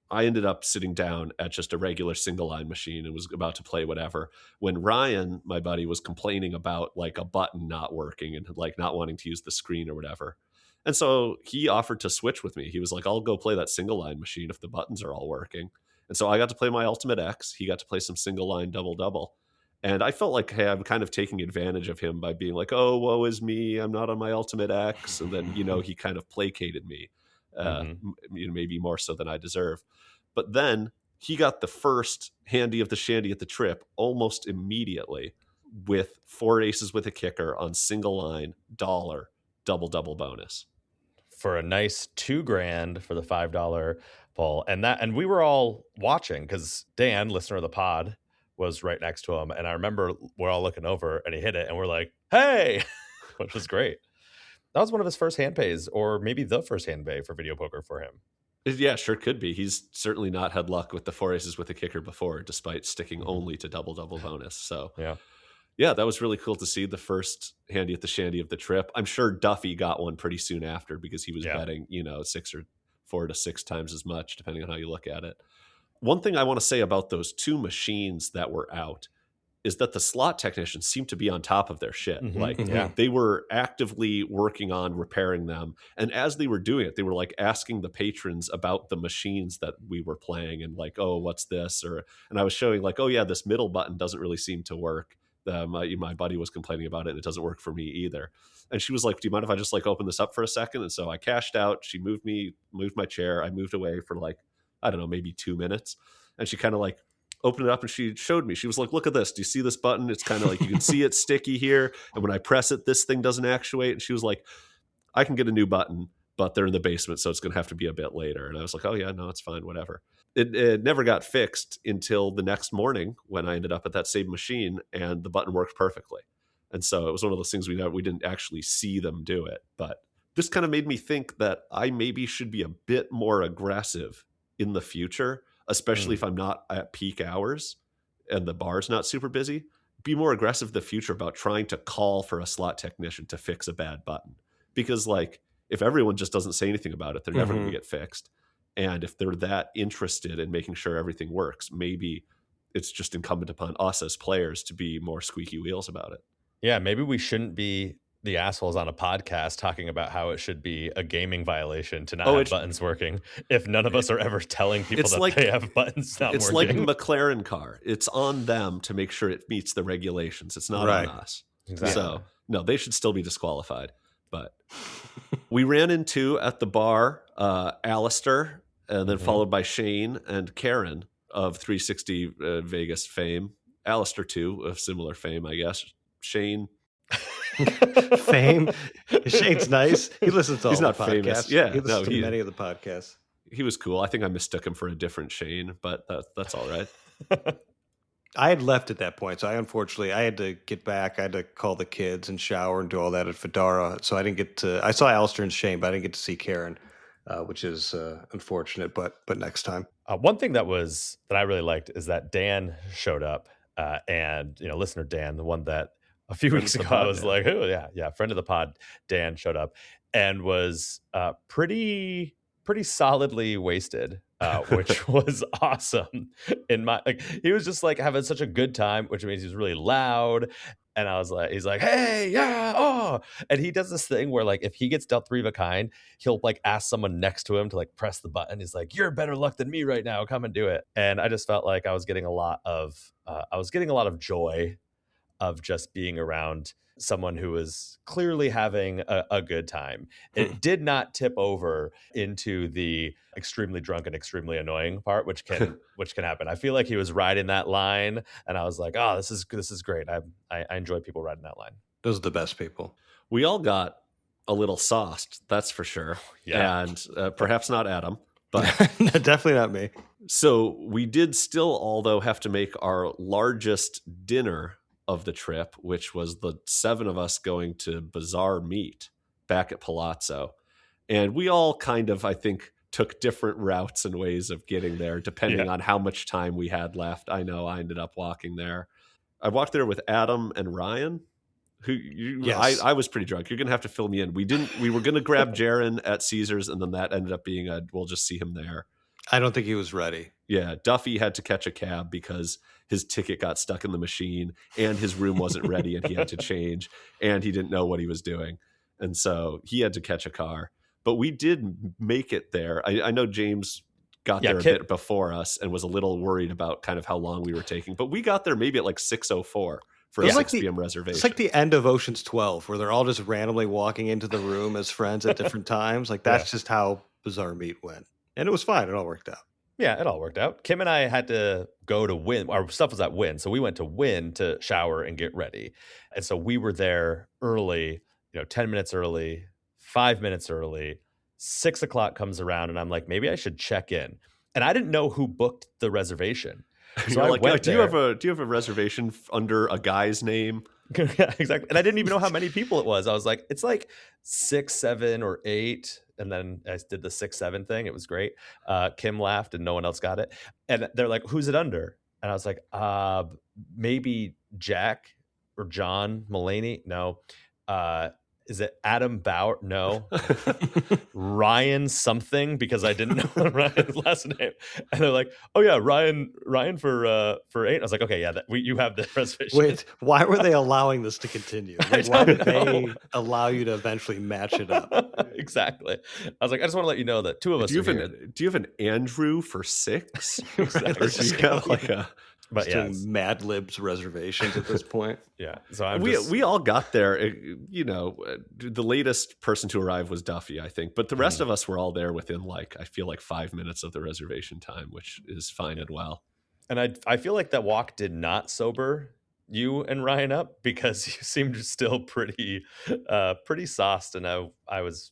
I ended up sitting down at just a regular single line machine and was about to play whatever, when Ryan, my buddy, was complaining about like a button not working and like not wanting to use the screen or whatever. And so he offered to switch with me. He was like, I'll go play that single line machine if the buttons are all working. And so I got to play my Ultimate X. He got to play some single line double. And I felt like, hey, I'm kind of taking advantage of him by being like, oh, woe is me, I'm not on my Ultimate X. And then, he kind of placated me, maybe more so than I deserve. But then he got the first handy of the shandy at the trip almost immediately with 4 aces with a kicker on single line, dollar, double bonus. For a nice $2,000 for the $5 pull. And we were all watching because Dan, listener of the pod, was right next to him. And I remember we're all looking over and he hit it and we're like, hey, which was great. That was one of his first hand pays, or maybe the first hand pay for video poker for him. Yeah, sure could be. He's certainly not had luck with the 4 aces with a kicker before, despite sticking only to double bonus. So yeah, that was really cool to see the first handy at the shandy of the trip. I'm sure Duffy got one pretty soon after because he was betting, 6 or 4 to 6 times as much, depending on how you look at it. One thing I want to say about those two machines that were out is that the slot technicians seem to be on top of their shit. They were actively working on repairing them. And as they were doing it, they were like asking the patrons about the machines that we were playing and like, oh, what's this? And I was showing like, oh yeah, this middle button doesn't really seem to work. My buddy was complaining about it and it doesn't work for me either. And she was like, do you mind if I just like open this up for a second? And so I cashed out. She moved my chair. I moved away for like, I don't know, maybe 2 minutes. And she kind of like opened it up and she showed me. She was like, look at this. Do you see this button? It's kind of like, you can see it sticky here. And when I press it, this thing doesn't actuate. And she was like, I can get a new button, but they're in the basement, so it's going to have to be a bit later. And I was like, oh yeah, no, it's fine, whatever. It never got fixed until the next morning when I ended up at that same machine and the button worked perfectly. And so it was one of those things we didn't actually see them do it. But this kind of made me think that I maybe should be a bit more aggressive in the future, especially if I'm not at peak hours and the bar's not super busy. Be more aggressive in the future about trying to call for a slot technician to fix a bad button. Because like, if everyone just doesn't say anything about it, they're never going to get fixed. And if they're that interested in making sure everything works, maybe it's just incumbent upon us as players to be more squeaky wheels about it. Yeah, maybe we shouldn't be the assholes on a podcast talking about how it should be a gaming violation to not have buttons working if none of us are ever telling people that they have buttons not working. It's like a McLaren car. It's on them to make sure it meets the regulations. It's not on us. Exactly. So, no, they should still be disqualified. But we ran into at the bar Alistair, and then followed by Shane and Karen of 360 Vegas fame. Alistair, too, of similar fame, I guess. Shane. Fame. Shane's nice. He listens to all the podcasts. Famous. Yeah, he listens to many of the podcasts. He was cool. I think I mistook him for a different Shane, but that's all right. I had left at that point, so I had to get back. I had to call the kids and shower and do all that at Fedora. So I didn't get to. I saw Alistair and Shane, but I didn't get to see Karen, which is unfortunate. But next time. One thing that I really liked is that Dan showed up, and listener Dan, the one that a few weeks ago I was like, oh yeah, friend of the pod, Dan showed up and was pretty solidly wasted. Which was awesome. He was just like having such a good time, which means he was really loud. And I was like, he's like, hey, yeah, oh. And he does this thing where like if he gets dealt 3 of a kind, he'll like ask someone next to him to like press the button. He's like, you're better luck than me right now. Come and do it. And I just felt like I was getting a lot of joy of just being around someone who was clearly having a good time. It did not tip over into the extremely drunk and extremely annoying part, which can happen. I feel like he was riding that line, and I was like, "Oh, this is great." I enjoy people riding that line. Those are the best people. We all got a little sauced, that's for sure. Yeah. And perhaps not Adam, but Definitely not me. so we did still, although, have to make our largest dinner of the trip, which was the 7 of us going to Bazaar Meat back at Palazzo. And we all kind of, I think, took different routes and ways of getting there, depending on how much time we had left. I know I ended up walking there. I walked there with Adam and Ryan. Yes. I was pretty drunk. You're gonna have to fill me in. We were gonna grab Jaron at Caesars, and then that ended up being we'll just see him there. I don't think he was ready. Yeah, Duffy had to catch a cab because his ticket got stuck in the machine and his room wasn't ready and he had to change and he didn't know what he was doing. And so he had to catch a car. But we did make it there. I know James got there a bit before us and was a little worried about kind of how long we were taking. But we got there maybe at like 6:04 for a 6 p.m. reservation. It's like the end of Ocean's 12 where they're all just randomly walking into the room as friends at different times. Like that's just how Bazaar Meat went. And it was fine. It all worked out. Yeah, it all worked out. Kim and I had to go to Wynn. Our stuff was at Wynn. So we went to Wynn to shower and get ready. And so we were there early, 10 minutes early, 5 minutes early. 6 o'clock comes around and I'm like, maybe I should check in. And I didn't know who booked the reservation. So You're like, do you have a reservation under a guy's name? Yeah, exactly. And I didn't even know how many people it was. I was like, it's like 6, 7, or 8. And then I did the 6, 7 thing. It was great. Kim laughed and no one else got it. And they're like, who's it under? And I was like, maybe Jack or John Mulaney. No. Is it Adam Bauer? No. Ryan something, because I didn't know Ryan's last name. And they're like, oh yeah, Ryan for 8. I was like, okay, yeah, you have the reservation. Wait, why were they allowing this to continue? Like, why did they allow you to eventually match it up? Exactly. I was like, I just want to let you know that 2 of us do are you have an Andrew for 6? Exactly. Or do you have like a... But doing Mad Libs reservations at this point. Yeah. So we all got there. The latest person to arrive was Duffy, I think, but the rest of us were all there within I feel like 5 minutes of the reservation time, which is fine and well. And I feel like that walk did not sober you and Ryan up, because you seemed still pretty sauced, and I was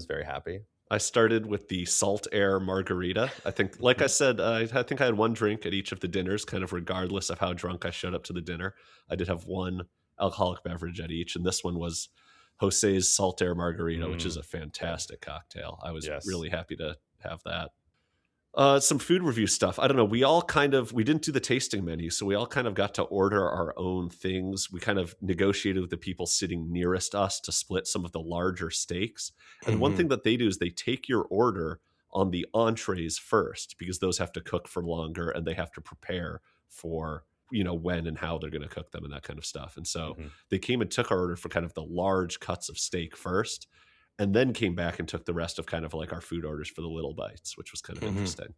very happy. I started with the salt air margarita. I think, like I said, I think I had one drink at each of the dinners, kind of regardless of how drunk I showed up to the dinner. I did have one alcoholic beverage at each, and this one was Jose's salt air margarita, which is a fantastic cocktail. I was really happy to have that. Some food review stuff. I don't know. We didn't do the tasting menu, so we all kind of got to order our own things. We kind of negotiated with the people sitting nearest us to split some of the larger steaks. And one thing that they do is they take your order on the entrees first, because those have to cook for longer and they have to prepare for, when and how they're going to cook them and that kind of stuff. And so they came and took our order for kind of the large cuts of steak first, and then came back and took the rest of kind of like our food orders for the little bites, which was kind of interesting.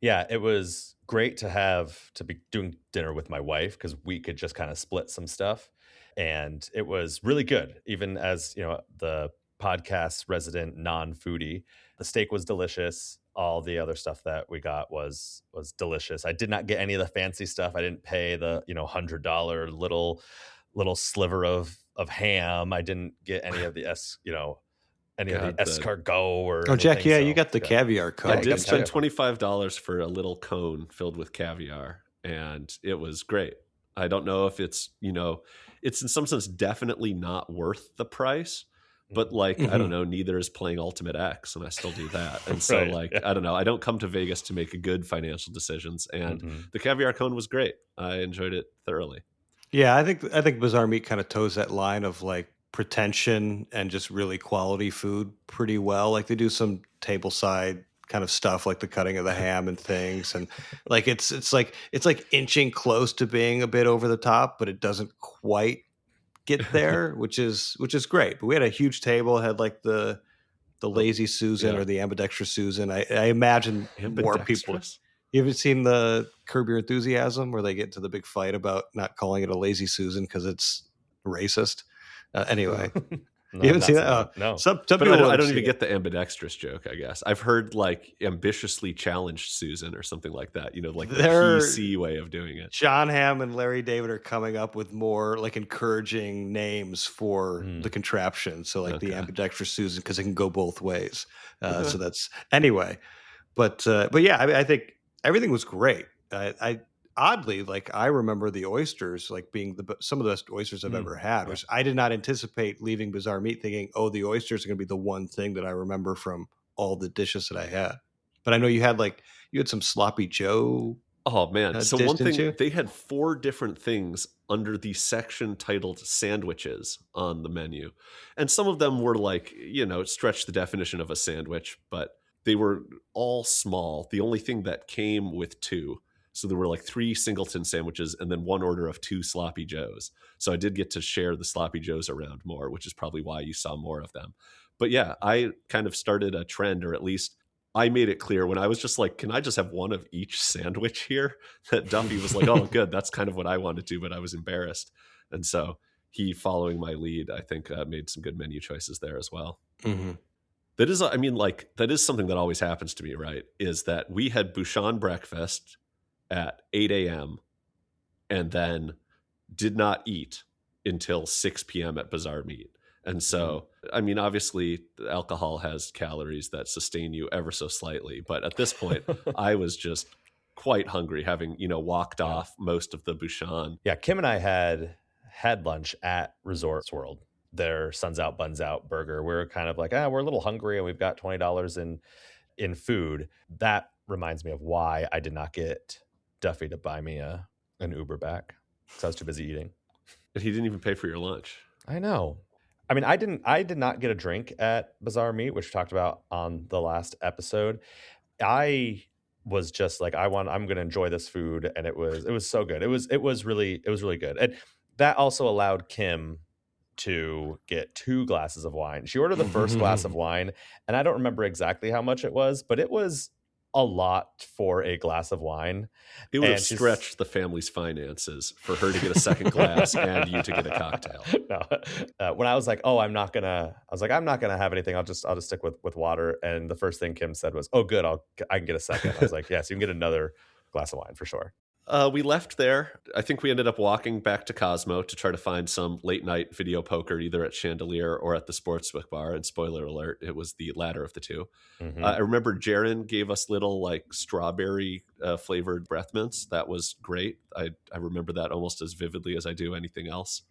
Yeah, it was great to be doing dinner with my wife, because we could just kind of split some stuff. And it was really good. Even as, the podcast resident non-foodie, the steak was delicious. All the other stuff that we got was delicious. I did not get any of the fancy stuff. I didn't pay the, $100 little sliver of ham. I didn't get any of the escargot or Jack, you got the caviar cone. I did spend $25 for a little cone filled with caviar, and it was great. I don't know if it's it's in some sense definitely not worth the price, but I don't know, neither is playing Ultimate X, and I still do that. And so I don't know, I don't come to Vegas to make good financial decisions, and the caviar cone was great. I enjoyed it thoroughly. Yeah, I think Bazaar Meat kind of toes that line of pretension and just really quality food pretty well. They do some table side kind of stuff, like the cutting of the ham and things, and it's inching close to being a bit over the top, but it doesn't quite get there, which is great. But we had a huge table, had the lazy Susan or the ambidextrous Susan. I imagine more people. You haven't seen the Curb Your Enthusiasm where they get into the big fight about not calling it a lazy Susan because it's racist? Anyway, No, You I've haven't not seen seen that? that. No. Some But people I have don't seen even it. get the ambidextrous joke, I guess. I've heard like ambitiously challenged Susan or something like that, like the They're- PC way of doing it. John Hamm and Larry David are coming up with more like encouraging names for the contraption. So like the Okay. ambidextrous Susan, because it can go both ways. Okay. So that's anyway. But yeah, I think everything was great. I oddly, like, I remember the oysters like being some of the best oysters I've ever had. Which I did not anticipate leaving Bazaar Meat thinking, oh, the oysters are going to be the one thing that I remember from all the dishes that I had. But I know you had some sloppy Joe. Oh man. So dish, one didn't thing, you? they had 4 different things under the section titled sandwiches on the menu. And some of them were like, stretch the definition of a sandwich, but they were all small. The only thing that came with 2. So there were like 3 singleton sandwiches and then 1 order of 2 sloppy joes. So I did get to share the sloppy joes around more, which is probably why you saw more of them. But yeah, I kind of started a trend, or at least I made it clear when I was just like, can I just have one of each sandwich here? That Duffy was like, oh, good. That's kind of what I wanted to, but I was embarrassed. And so he, following my lead, I think made some good menu choices there as well. Mm-hmm. That is, that is something that always happens to me, right? Is that we had Bouchon breakfast at 8 a.m. and then did not eat until 6 p.m. at Bazaar Meat. And so, obviously, alcohol has calories that sustain you ever so slightly. But at this point, I was just quite hungry, having, walked off most of the Bouchon. Yeah, Kim and I had lunch at Resorts World, their Suns Out, Buns Out burger. We were kind of like, we're a little hungry and we've got $20 in food. That reminds me of why I did not get Duffy to buy me an Uber back, because I was too busy eating. And he didn't even pay for your lunch. I know. I did not get a drink at Bazaar Meat, which we talked about on the last episode. I was just like, I'm going to enjoy this food. And it was so good. It was really good. And that also allowed Kim to get 2 glasses of wine. She ordered the first glass of wine, and I don't remember exactly how much it was, but it was a lot for a glass of wine. It would have stretched the family's finances for her to get a second glass and you to get a cocktail. No, when I was like, I'm not gonna have anything. I'll just stick with water. And the first thing Kim said was, "Oh, good, I can get a second." I was like, "Yes, you can get another glass of wine for sure." We left there. I think we ended up walking back to Cosmo to try to find some late night video poker, either at Chandelier or at the Sportsbook bar. And spoiler alert, it was the latter of the 2. Mm-hmm. I remember Jaron gave us little like strawberry flavored breath mints. That was great. I remember that almost as vividly as I do anything else.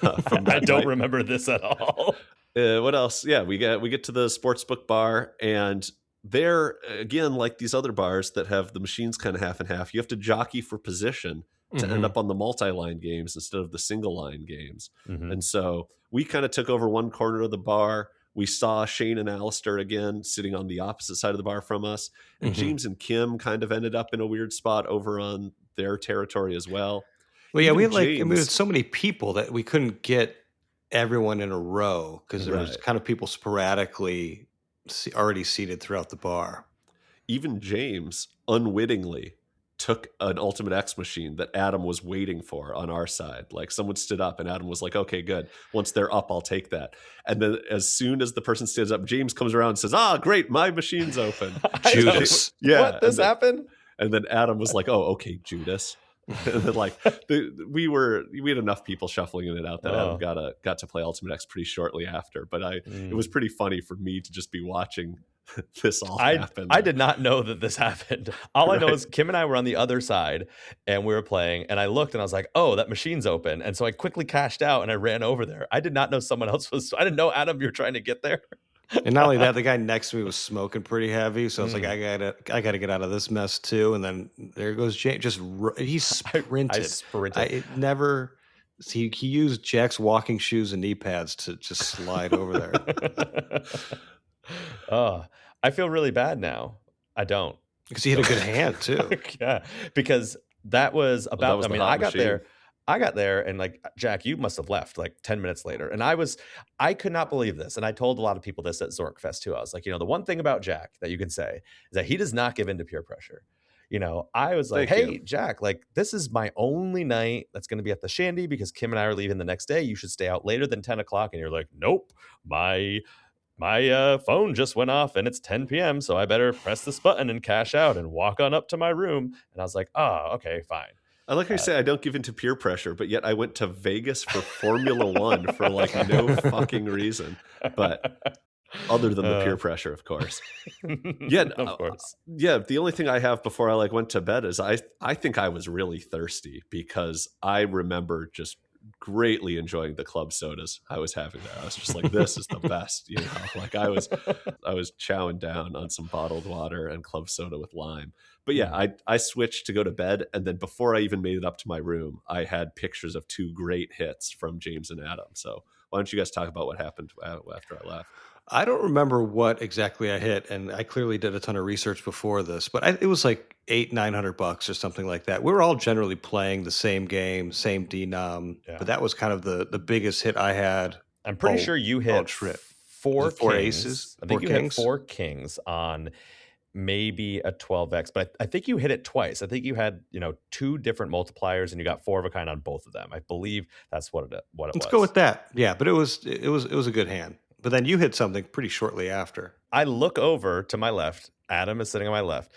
I don't remember this at all. What else? Yeah, we get to the Sportsbook bar, and there again, like these other bars that have the machines kind of half and half, you have to jockey for position to end up on the multi-line games instead of the single line games. Mm-hmm. And so we kind of took over one corner of the bar. We saw Shane and Alistair again sitting on the opposite side of the bar from us. And James and Kim kind of ended up in a weird spot over on their territory as well. Well, yeah, Even we had so many people that we couldn't get everyone in a row because there was kind of people sporadically already seated throughout the bar. Even James unwittingly took an Ultimate X machine that Adam was waiting for on our side. Like someone stood up and Adam was like, okay, good. Once they're up, I'll take that. And then as soon as the person stands up, James comes around and says, great, my machine's open. Judas. Yeah. What? This happened? And then Adam was like, oh, okay, Judas. And then we had enough people shuffling in and out that Adam got to play Ultimate X pretty shortly after. But it was pretty funny for me to just be watching this all happen. I did not know that this happened. All I know is Kim and I were on the other side and we were playing, and I looked and I was like, oh, that machine's open. And so I quickly cashed out and I ran over there. I did not know someone else I didn't know, Adam, you were trying to get there. And not only that, the guy next to me was smoking pretty heavy, so I was like, I gotta get out of this mess too. And then there goes James. He sprinted. I sprinted. He used Jack's walking shoes and knee pads to just slide over there. I feel really bad now. I don't, because he had a good hand too. Yeah, because that was about. That was I got there and like, Jack, you must have left like 10 minutes later. And I could not believe this. And I told a lot of people this at Zorkfest too. I was like, the one thing about Jack that you can say is that he does not give in to peer pressure. I was like, Thank hey, you. Jack, like, this is my only night that's going to be at the Chandy because Kim and I are leaving the next day. You should stay out later than 10 o'clock. And you're like, nope, my phone just went off and it's 10 p.m. So I better press this button and cash out and walk on up to my room. And I was like, oh, okay, fine. I like how you say I don't give into peer pressure, but yet I went to Vegas for Formula 1 for like no fucking reason. But other than the peer pressure, of course. Yeah, of course. Yeah, the only thing I have before I like went to bed is I think I was really thirsty because I remember just greatly enjoying the club sodas I was having there. I was just like, this is the best, Like I was chowing down on some bottled water and club soda with lime. But yeah, I switched to go to bed, and then before I even made it up to my room, I had pictures of 2 great hits from James and Adam. So why don't you guys talk about what happened after I left? I don't remember what exactly I hit, and I clearly did a ton of research before this, but it was like $800-900 or something like that. We were all generally playing the same game, same denom, but that was kind of the biggest hit I had. I'm pretty sure you hit trip. 4 4 kings. aces. I think 4 you kings? hit 4 kings on maybe a 12x, but I think you hit it twice. I think you had 2 different multipliers, and you got 4 of a kind on both of them. I believe that's what it was. Let's go with that. Yeah, but it was a good hand. But then you hit something pretty shortly after. I look over to my left. Adam is sitting on my left,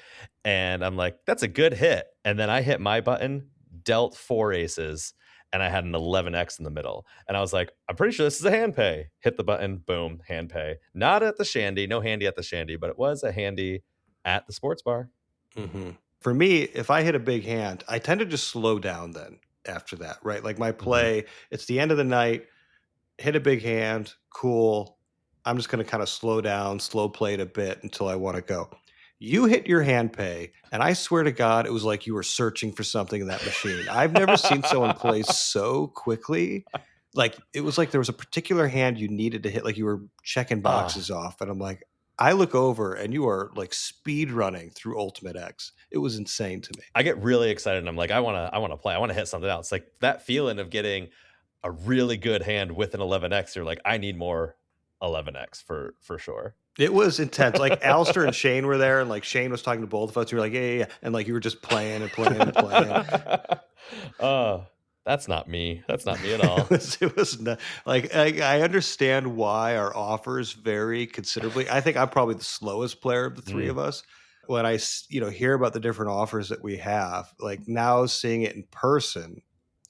and I'm like, that's a good hit. And then I hit my button, dealt 4 aces, and I had an 11x in the middle. And I was like, I'm pretty sure this is a hand pay. Hit the button, boom, hand pay. Not at the Chandy, no handy at the Chandy, but it was a handy at the sports bar. Mm-hmm. For me, if I hit a big hand, I tend to just slow down then after that, right? Like my play, it's the end of the night, hit a big hand, cool. I'm just going to kind of slow down, slow play it a bit until I want to go. You hit your hand pay, and I swear to God, it was like you were searching for something in that machine. I've never seen someone play so quickly. Like, it was like there was a particular hand you needed to hit, like you were checking boxes off. And I'm like, I look over and you are like speed running through Ultimate X. It was insane to me. I get really excited and I'm like, I want to play. I want to hit something else. Like that feeling of getting a really good hand with an 11x. You're like, I need more 11x for sure. It was intense. Like Alistair and Shane were there, and like Shane was talking to both of us. You were like, yeah. And like you were just playing and playing and playing. That's not me. That's not me at all. It was not, like I understand why our offers vary considerably. I think I'm probably the slowest player of the 3 of us. When I hear about the different offers that we have, like now seeing it in person,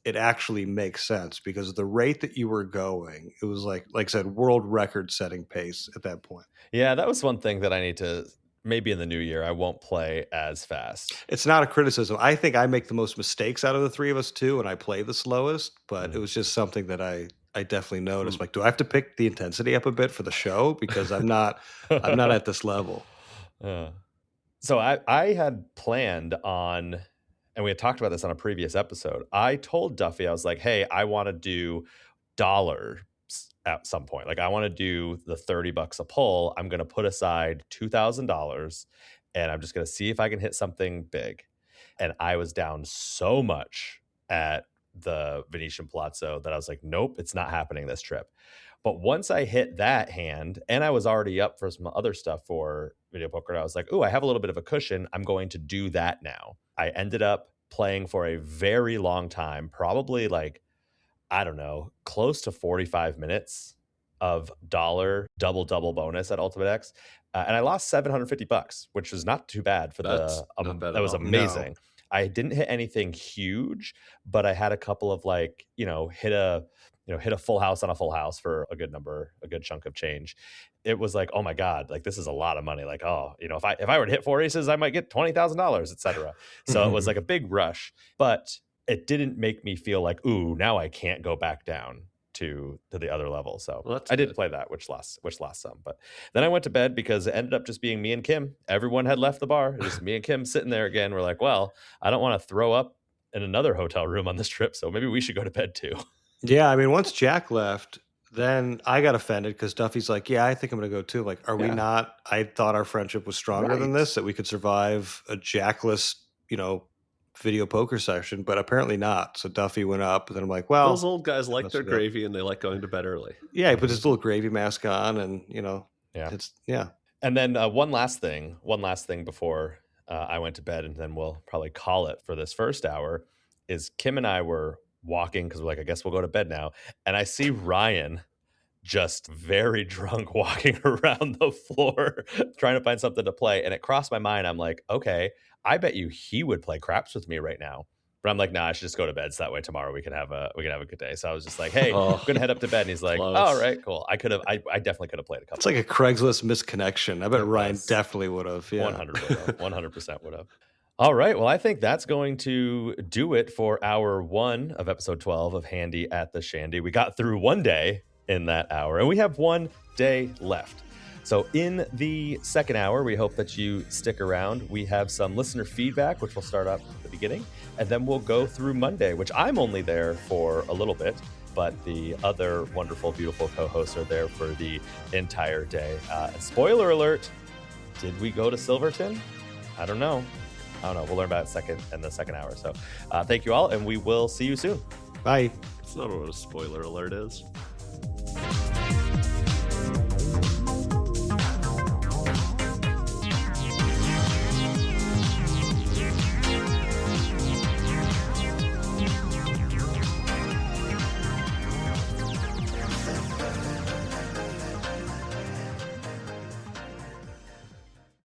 it actually makes sense because the rate that you were going, it was like I said, world record setting pace at that point. Yeah, that was one thing that I need to. Maybe in the new year, I won't play as fast. It's not a criticism. I think I make the most mistakes out of the 3 of us too, and I play the slowest, but it was just something that I definitely noticed. Like, do I have to pick the intensity up a bit for the show? Because I'm not at this level. So I had planned on, and we had talked about this on a previous episode. I told Duffy, I was like, hey, I want to do dollars at some point. Like I want to do the $30 a pull. I'm going to put aside $2,000 and I'm just going to see if I can hit something big. And I was down so much at the Venetian Palazzo that I was like, nope, it's not happening this trip. But once I hit that hand and I was already up for some other stuff for video poker, I was like, oh, I have a little bit of a cushion. I'm going to do that now. I ended up playing for a very long time, probably like, I don't know, close to 45 minutes of dollar double bonus at Ultimate X. And I lost $750, which was not too bad for that was amazing. No. I didn't hit anything huge, but I had a couple of hit a full house on a full house for a good number, a good chunk of change. It was like, oh my God, like this is a lot of money. Like, oh, if I were to hit 4 aces, I might get $20,000, etc. So it was like a big rush, but it didn't make me feel like, ooh, now I can't go back down to the other level. So I did play that, which lost some. But then I went to bed because it ended up just being me and Kim. Everyone had left the bar. It was me and Kim sitting there again. We're like, well, I don't want to throw up in another hotel room on this trip, so maybe we should go to bed too. Yeah, I mean, once Jack left, then I got offended because Duffy's like, yeah, I think I'm going to go too. Like, are we not? I thought our friendship was stronger than this, that we could survive a Jackless, video poker session, but apparently not. So Duffy went up, and then I'm like, well, those old guys like their gravy and they like going to bed early. Yeah, he put his little gravy mask on, and And then one last thing before I went to bed, and then we'll probably call it for this first hour, is Kim and I were walking because we're like, I guess we'll go to bed now. And I see Ryan just very drunk walking around the floor trying to find something to play. And it crossed my mind. I'm like, okay, I bet you he would play craps with me right now. But I'm like, nah, I should just go to bed so that way tomorrow we can have a good day. So I was just like, hey, I'm gonna head up to bed. And he's like, close. all right, cool. I definitely could have played a couple. It's like a Craigslist misconnection. I bet Ryan definitely would have. Yeah. 100% would have. All right. Well, I think that's going to do it for hour 1 of episode 12 of Handy at the Shandy. We got through one day in that hour, and we have one day left. So in the second hour, we hope that you stick around. We have some listener feedback, which we'll start up at the beginning, and then we'll go through Monday, which I'm only there for a little bit, but the other wonderful, beautiful co-hosts are there for the entire day. Spoiler alert, did we go to Silverton? I don't know. We'll learn about it in the second hour. So thank you all, and we will see you soon. Bye. That's not what a spoiler alert is.